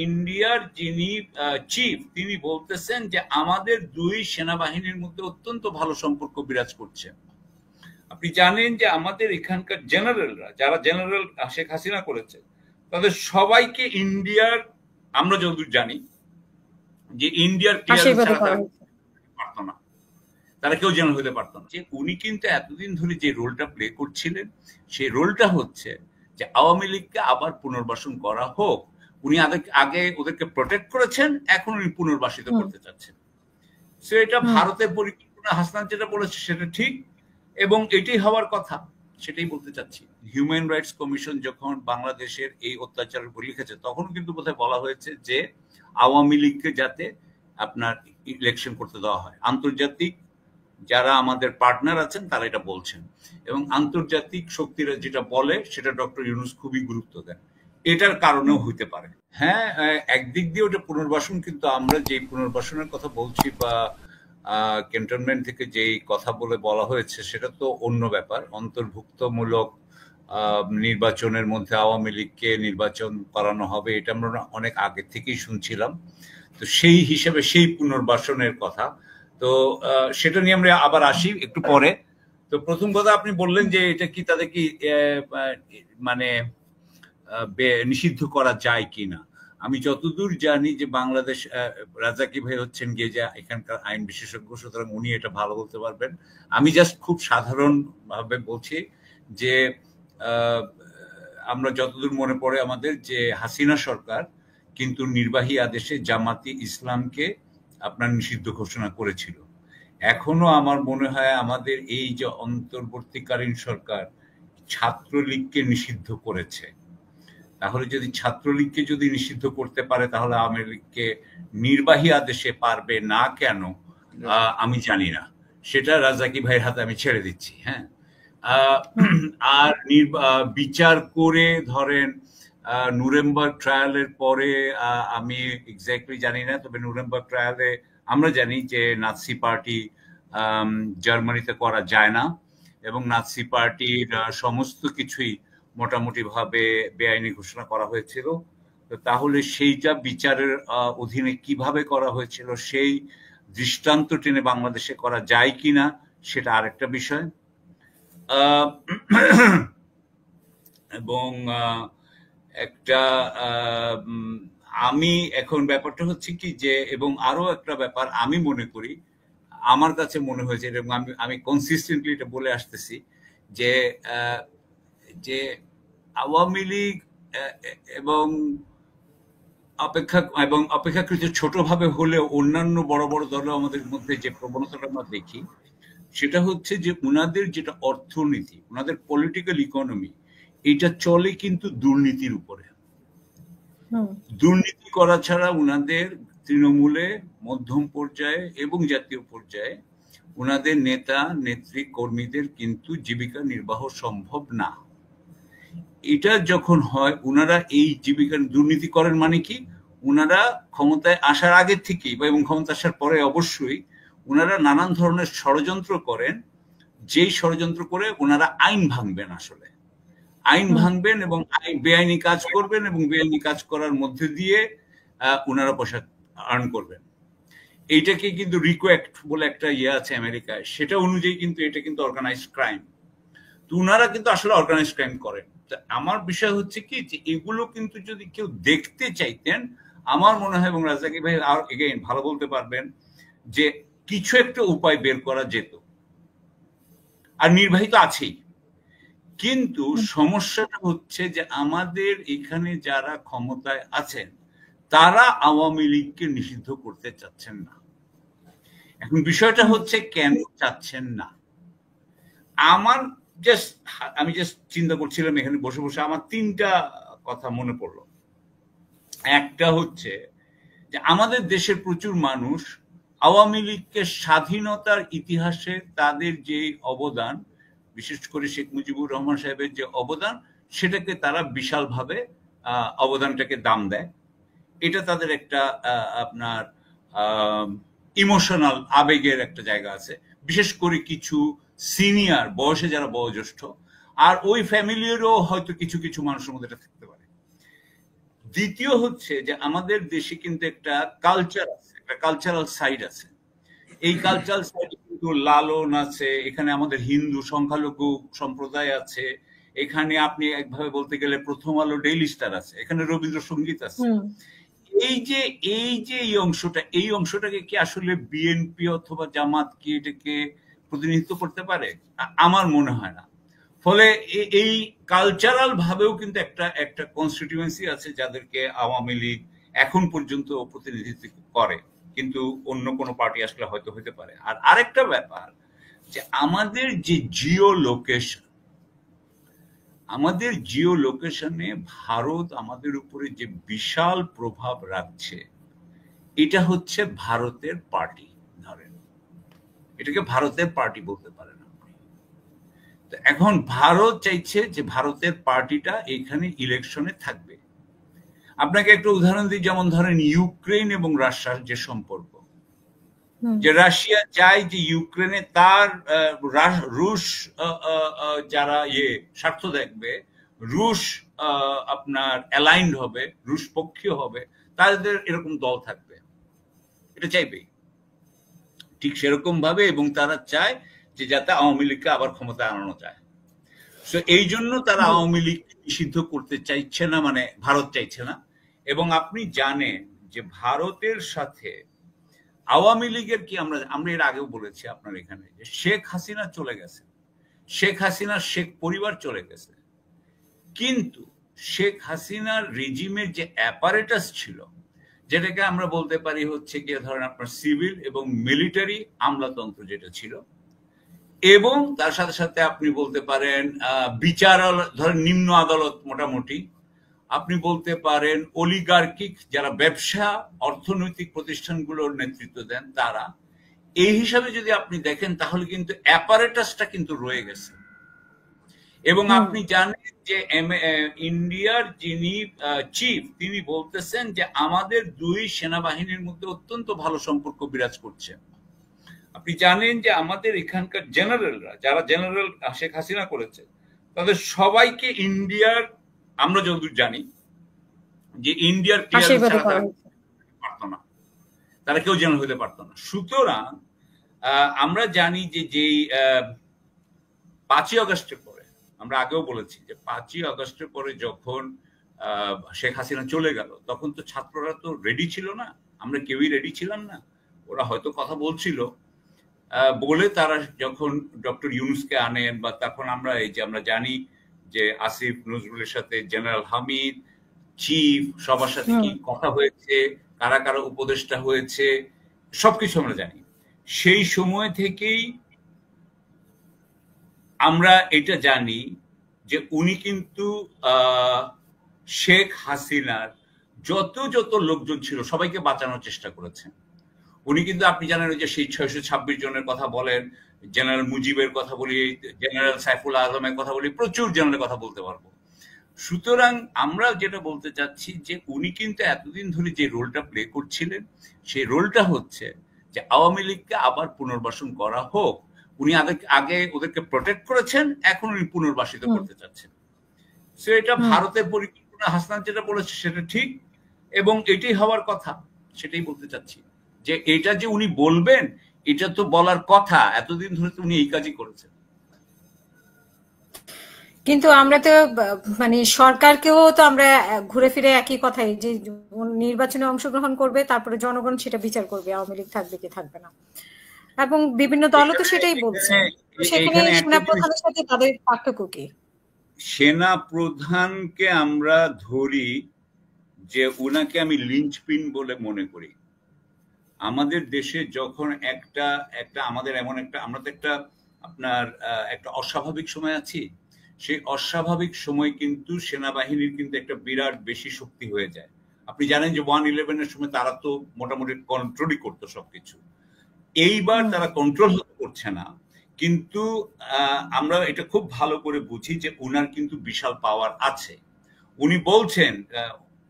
ইন্ডিয়ার যিনি চিফ তিনি বলতেছেন যে আমাদের দুই সেনাবাহিনীর মধ্যে অত্যন্ত ভালো সম্পর্ক বিরাজ করছে। আপনি জানেন যে আমাদের এখানকার জেনারেলরা, যারা জেনারেল শেখ হাসিনা করেছে, তাদের সবাইকে ইন্ডিয়ার, আমরা যতদূর জানি যে ইন্ডিয়ার ক্লিয়ারেন্স ছাড়া তারা পারতো না, তারা কেউ জেনারেল হতে পারতো না। যে উনি কিন্তু এতদিন ধরে যে রোলটা প্লে করছিলেন, সেই রোলটা হচ্ছে যে আওয়ামী লীগকে আবার পুনর্বাসন করা হোক। উনি আগে ওদেরকে প্রোটেক্ট করেছেন, এখন উনি পুনর্বাসিত করতে চাচ্ছেন। সো এটা ভারতের পরিকল্পনা, হাসনাত যেটা বলেছে সেটা ঠিক, এবং এটাই হওয়ার কথা, সেটাই বলতে চাচ্ছি। হিউম্যান রাইটস কমিশন যখন বাংলাদেশের এই অত্যাচারের উপর লিখেছে, তখন কিন্তু বোধহয় বলা হয়েছে যে আওয়ামী লীগকে যাতে আপনার ইলেকশন করতে দেওয়া হয়। আন্তর্জাতিক যারা আমাদের পার্টনার আছেন তারা এটা বলছেন, এবং আন্তর্জাতিক শক্তিরা যেটা বলে সেটা ডক্টর ইউনূস খুবই গুরুত্ব দেন। এটার কারণেও হইতে পারে। হ্যাঁ, একদিক দিয়ে ওটা পুনর্বাসন, কিন্তু আমরা যে পুনর্বাসনের কথা বলছি বা ক্যান্টনমেন্ট থেকে যেই কথা বলা হয়েছে সেটা তো অন্য ব্যাপার। অন্তর্ভুক্তমূলক নির্বাচনের মধ্যে আওয়ামী লীগকে নির্বাচন করানো হবে, এটা আমরা অনেক আগে থেকেই শুনছিলাম। তো সেই হিসেবে সেই পুনর্বাসনের কথা, তো সেটা নিয়ে আমরা আবার আসি একটু পরে। তো প্রথম কথা আপনি বললেন যে এটা কি তাদের কি মানে নিষিদ্ধ করা যায় কিনা। আমি যতদূর জানি যে বাংলাদেশ, রাজাকি ভাই হচ্ছেন গিয়ে যে এখানকার আইন বিশেষজ্ঞ, সুতরাং উনি এটা ভালো বলতে পারবেন। আমি জাস্ট খুব সাধারণ ভাবে বলছি যে আমরা যতদূর মনে পড়ে আমাদের যে হাসিনা সরকার কিন্তু নির্বাহী আদেশে জামাতি ইসলামকে আপনার নিষিদ্ধ ঘোষণা করেছিল। এখনো আমার মনে হয় আমাদের এই যে অন্তর্বর্তীকালীন সরকার ছাত্রলীগকে নিষিদ্ধ করেছে। তাহলে যদি ছাত্রলীগকে যদি নিষিদ্ধ করতে পারে, তাহলে আওয়ামী লীগকে নির্বাহী আদেশে পারবে না কেন আমি জানি না। সেটা রাজাকি ভাইয়ের হাতে আমি ছেড়ে দিচ্ছি। হ্যাঁ, আর বিচার করে ধরেন নুরেমবার্গ ট্রায়ালের পরে আমি এক্স্যাক্টলি জানি না, তবে নুরেমবার্গ ট্রায়ালে আমরা জানি যে নাৎসি পার্টি জার্মানিতে করা যায় না, এবং নাৎসি পার্টির সমস্ত কিছুই মোটামুটি ভাবে বেআইনি ঘোষণা করা হয়েছিল। তাহলে সেইটা বিচারের অধীনে কিভাবে করা হয়েছিল সেই দৃষ্টান্ত টেনে বাংলাদেশে করা যায় কিনা সেটা আরেকটা বিষয়। এবং একটা আমি এখন ব্যাপারটা হচ্ছে কি যে, এবং আরো একটা ব্যাপার আমি মনে করি, আমার কাছে মনে হয়েছে, এবং আমি কনসিস্টেন্টলি এটা বলে আসতেছি যে যে আওয়ামী লীগ এবং অপেক্ষাকৃত ছোটভাবে হলেও অন্যান্য বড় বড় দল আমাদের মধ্যে যে প্রবণতাটা আমরা দেখি, সেটা হচ্ছে যে উনাদের যেটা অর্থনীতি, উনাদের পলিটিক্যাল ইকোনমি, এটা চলে কিন্তু দুর্নীতির উপরে। দুর্নীতি করা ছাড়া উনাদের তৃণমূলে, মধ্যম পর্যায়ে এবং জাতীয় পর্যায়ে উনাদের নেতা নেত্রী কর্মীদের কিন্তু জীবিকা নির্বাহ সম্ভব না। এটা যখন হয়, উনারা এই জীবিকা দুর্নীতি করেন মানে কি, উনারা ক্ষমতায় আসার আগে থেকেই এবং ক্ষমতা আসার পরে অবশ্যই উনারা নানান ধরনের ষড়যন্ত্র করেন, যেই ষড়যন্ত্র করে উনারা আইন ভাঙবেন, আসলে আইন ভাঙবেন এবং বেআইনি কাজ করবেন, এবং বেআইনি কাজ করার মধ্যে দিয়ে উনারা পয়সা আর্ন করবেন। এইটাকে কিন্তু রিকো অ্যাক্ট বলে একটা ইয়ে আছে আমেরিকায়, সেটা অনুযায়ী কিন্তু এটা কিন্তু অর্গানাইজড ক্রাইম। তো উনারা কিন্তু আসলে অর্গানাইজড ক্রাইম করেন। আমার বিষয় হচ্ছে কি যে এগুলো কিন্তু যদি কেউ দেখতে চাইতেন, আমার মনে হয়, এবং রাজাকি ভাই আর এগেইন ভালো বলতে পারবেন, যে কিছু একটা উপায় বের করা যেত। আর নির্বাহিত আছেই, কিন্তু সমস্যাটা হচ্ছে যে আমাদের এখানে যারা ক্ষমতায় আছেন তারা আওয়ামী লীগকে নিষিদ্ধ করতে চাচ্ছেন না। এখন বিষয়টা হচ্ছে কেন চাচ্ছেন না। আমি জাস্ট চিন্তা করছিলাম এখানে বসে বসে, আমার তিনটা কথা মনে পড়লো। একটা হচ্ছে যে আমাদের দেশের প্রচুর মানুষ আওয়ামী লীগকে স্বাধীনতার ইতিহাসে তাদের যে অবদান, বিশেষ করে শেখ মুজিবুর রহমান সাহেবের যে অবদান, সেটাকে তারা বিশালভাবে অবদানটাকে দাম দেয়। এটা তাদের একটা আপনার ইমোশনাল আবেগের একটা জায়গা আছে, বিশেষ করে কিছু সিনিয়র বয়সে যারা বয়োজ্যেষ্ঠ, আর ওই ফ্যামিলিরও হয়তো কিছু কিছু মানুষের মধ্যে এটা থাকতে পারে। দ্বিতীয় হচ্ছে যে আমাদের দেশে কিন্তু একটা কালচার আছে, একটা কালচারাল সাইড আছে। এই কালচারাল সাইডে কিন্তু লালন আছে, এখানে আমাদের হিন্দু সংখ্যালঘু সম্প্রদায় আছে, এখানে আপনি একভাবে বলতে গেলে প্রথম আলো ডেইলি স্টার আছে, এখানে রবীন্দ্রসঙ্গীত আছে। এই অংশটাকে কি আসলে বিএনপি অথবা জামাত কি এটাকে প্রতিনিধিত্ব করতে পারে? আমার মনে হয় না। ফলে এই কালচারাল ভাবেও কিন্তু একটা কনস্টিটিউয়েন্সি আছে যাদেরকে আওয়ামী লীগ এখন পর্যন্ত প্রতিনিধিত্ব করে, কিন্তু অন্য কোনো পার্টি আসলে হয়তো হতে পারে। আর আরেকটা ব্যাপার যে আমাদের যে জিও লোকেশনে ভারত আমাদের উপরে যে বিশাল প্রভাব রাখছে, এটা হচ্ছে ভারতের পার্টি। ধরেন এটাকে ভারতের পার্টি বলতে পারেন আপনি। তো এখন ভারত চাইছে যে ভারতের পার্টিটা এখানে ইলেকশনে থাকবে। আপনাকে একটা উদাহরণ দিই, যেমন ধরেন ইউক্রেন এবং রাশিয়ার যে সম্পর্ক, যে রাশিয়া চায় যে ইউক্রেনে তার রুশ যারা স্বার্থ দেখবে, রুশ আপনার অ্যালাইন্ড হবে, রুশ পক্ষীয় হবে, তাদের এরকম দল থাকবে, এটা চাইবে ঠিক সেরকম ভাবে। এবং তারা চায় যে যাতে আওয়ামী লীগকে আবার ক্ষমতায় আনানো যায়। সো এই জন্য তারা আওয়ামী লীগ নিষিদ্ধ করতে চাইছে না, মানে ভারত চাইছে না। এবং আপনি জানেন যে ভারতের সাথে আওয়ামী লীগের কি, আমরা এর আগেও বলেছি আপনার এখানে, যে শেখ হাসিনা চলে গেছে, শেখ হাসিনার শেখ পরিবার চলে গেছে, কিন্তু শেখ হাসিনার রেজিমের যে অ্যাপারেটাস ছিল, যেটাকে আমরা বলতে পারি হচ্ছে গিয়ে ধরেন আপনার সিভিল এবং মিলিটারি আমলাতন্ত্র যেটা ছিল, এবং তার সাথে সাথে আপনি বলতে পারেন বিচারালয়, ধরেন নিম্ন আদালত, মোটামুটি আপনি বলতে পারেন অলিগার্কিক যারা ব্যবসা অর্থনৈতিক প্রতিষ্ঠানগুলোর নেতৃত্ব দেন তারা, এই হিসাবে যদি আপনি দেখেন তাহলে কিন্তু অ্যাপারেটাসটা কিন্তু রয়ে গেছে। এবং আপনি জানেন যে ইন্ডিয়ার যিনি চিফ, তিনি বলতেছেন যে আমাদের দুই সেনাবাহিনীর মধ্যে অত্যন্ত ভালো সম্পর্ক বিরাজ করছে। আপনি জানেন যে আমাদের এখানকার জেনারেলরা, যারা জেনারেল শেখ হাসিনা করেছে, তাদের সবাইকে ইন্ডিয়ার, আমরা যতদূর জানি যে ইন্ডিয়ার ক্লিয়ারেন্স ছাড়া পারত না, তারা কেউ জেনারেল হতে পারত না। সুতরাং আমরা জানি যে যেই 5ই আগস্টের পরে, আমরা আগেও বলেছি যে 5ই আগস্টের পরে যখন শেখ হাসিনা চলে গেল, তখন তো ছাত্ররা তো রেডি ছিল না, আমরা কেউই রেডি ছিলাম না। ওরা হয়তো কথা বলছিল বলে তারা যখন ডক্টর ইউনূসকে আনেন, বা তখন আমরা এই যে আমরা জানি যে আসিফ নজরুলের সাথে জেনারেল হামিদ, চিফ, সবার সাথে কি কথা হয়েছে, কারা কারা উপদেষ্টা হয়েছে, সবকিছু আমরা জানি। সেই সময় থেকেই আমরা এটা জানি যে উনি কিন্তু শেখ হাসিনার যত যত লোকজন ছিল সবাইকে বাঁচানোর চেষ্টা করেছেন। উনি কিন্তু, আপনি জানেন যে সেই 626 জনের কথা বলেন, জেনারেল মুজিবের কথা বলি, জেনারেল সাইফুল আজমের কথা বলি, প্রচুর জেনারেলের কথা বলতে পারবো। সুতরাং আমরা যেটা বলতে চাচ্ছি যে উনি কিন্তু এতদিন ধরে যে রোলটা প্লে করছিলেন, সেই রোলটা হচ্ছে যে আওয়ামী লীগকে আবার পুনর্বাসন করা হোক। উনি আগে ওদেরকে প্রোটেক্ট করেছেন, এখন উনি পুনর্বাসিত করতে চাচ্ছেন। সো এটা ভারতের পরিকল্পনা, হাসনাত যেটা বলেছে সেটা ঠিক, এবং এটাই হওয়ার কথা, সেটাই বলতে চাচ্ছি যে এটা যে উনি বলবেন, এটা তো বলার কথা, এতদিন ধরে তো উনি এই কাজই করেছেন। কিন্তু আমরা তো মানে সরকারকেও তো আমরা ঘুরে ফিরে একই কথাই, যে নির্বাচনে অংশগ্রহণ করবে, তারপরে জনগণ সেটা বিচার করবে আওয়ামী লীগ থাকবে কি থাকবে না, এবং বিভিন্ন দলও তো সেটাই বলছে। সেখানে সেনা প্রধানের সাথে তাদের পার্থক্য কি? সেনা প্রধানকে আমরা ধরি যে উনাকে আমি লিঞ্চপিন বলে মনে করি। আমাদের দেশে যখন একটা আমাদের এমন একটা, আমরা তো একটা অস্বাভাবিক সময় আছি, সেই অস্বাভাবিক সময় কিন্তু সেনাবাহিনীর কিন্তু একটা বিরাট বেশি শক্তি হয়ে যায়। আপনি জানেন যে 1/11 সময় তারা তো মোটামুটি কন্ট্রোলই করতো সবকিছু। এইবার তারা কন্ট্রোল করছে না, কিন্তু আমরা এটা খুব ভালো করে বুঝি যে উনার কিন্তু বিশাল পাওয়ার আছে। উনি বলছেন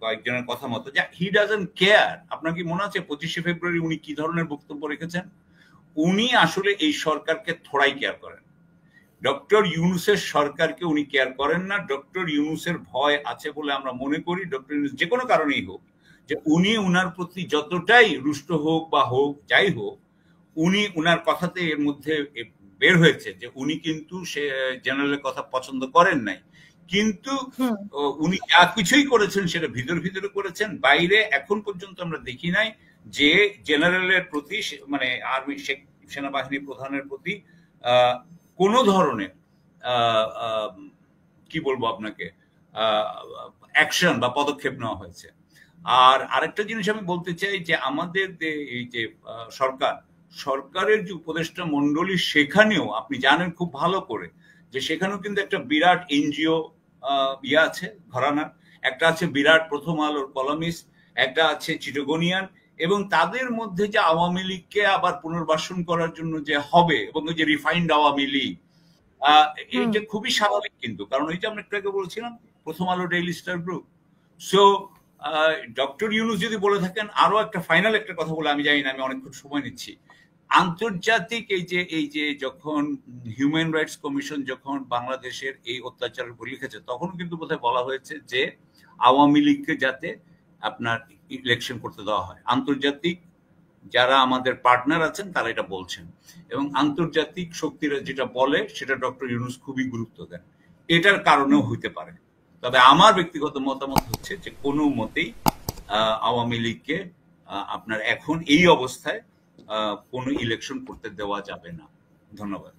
কয়েকজনের কথা মতো যে হি ডাজন্ট কেয়ার। আপনার কি মনে আছে 25শে ফেব্রুয়ারি উনি কি ধরনের বক্তব্য রেখেছেন? উনি আসলে এই সরকারকে থোড়াই কেয়ার করেন। ডক্টর ইউনূসের সরকারকে উনি কেয়ার করেন না। ডক্টর ইউনূসের ভয় আছে বলে আমরা মনে করি, ডক্টর ইউনূস যে কোনো কারণেই হোক, যে উনি উনার প্রতি যতটাই রুষ্ট হোক বা হোক যাই হোক, উনি উনার কথাতে এর মধ্যে বের হয়েছে যে উনি কিন্তু সে জেনারেলের কথা পছন্দ করেন নাই, কিন্তু উনি যা কিছুই করেছেন সেটা ভিতর ভিতরে করেছেন, বাইরে এখন পর্যন্ত আমরা দেখি নাই যে জেনারেলের প্রতি মানে আর্মি সেনাবাহিনী প্রধানের প্রতি কোনো ধরনের কি বলবো আপনাকে অ্যাকশন বা পদক্ষেপ নেওয়া হয়েছে। আর আরেকটা জিনিস আমি বলতে চাই যে আমাদের এই যে সরকারের যে উপদেষ্টা মন্ডলী, সেখানেও আপনি জানেন খুব ভালো করে যে সেখানেও কিন্তু একটা বিরাট এনজিও ইয়ে আছে ঘরানার, একটা আছে বিরাট প্রথম আলোর কলামিস্ট, একটা আছে চিটাগোনিয়ান, এবং তাদের মধ্যে যে আওয়ামী লীগকে আবার পুনর্বাসন করার জন্য যে হবে, এবং ওই যে রিফাইন্ড আওয়ামী লীগ, এটা খুবই স্বাভাবিক কিন্তু, কারণ ওই যে আমরা একটু আগে বলছিলাম প্রথম আলো daily star group. So doctor Yunus যদি বলে থাকেন, আরো একটা ফাইনাল একটা কথা বলে আমি জানি না, আমি অনেকক্ষণ সময় নিচ্ছি, আন্তর্জাতিক এই যে যখন হিউম্যান রাইটস কমিশন যখন বাংলাদেশের এই অত্যাচারের উপর লিখেছে, তখন কিন্তু বোধহয় বলা হয়েছে যে আওয়ামী লীগকে যাতে আপনার ইলেকশন করতে দেওয়া হয়। আন্তর্জাতিক যারা আমাদের পার্টনার আছেন তারা এটা বলছেন, এবং আন্তর্জাতিক শক্তিরা যেটা বলে সেটা ডক্টর ইউনূস খুবই গুরুত্ব দেন। এটার কারণেও হইতে পারে। তবে আমার ব্যক্তিগত মতামত হচ্ছে যে কোনো মতেই আওয়ামী লীগকে আপনার এখন এই অবস্থায় কোনো ইলেকশন করতে দেওয়া যাবে না। ধন্যবাদ।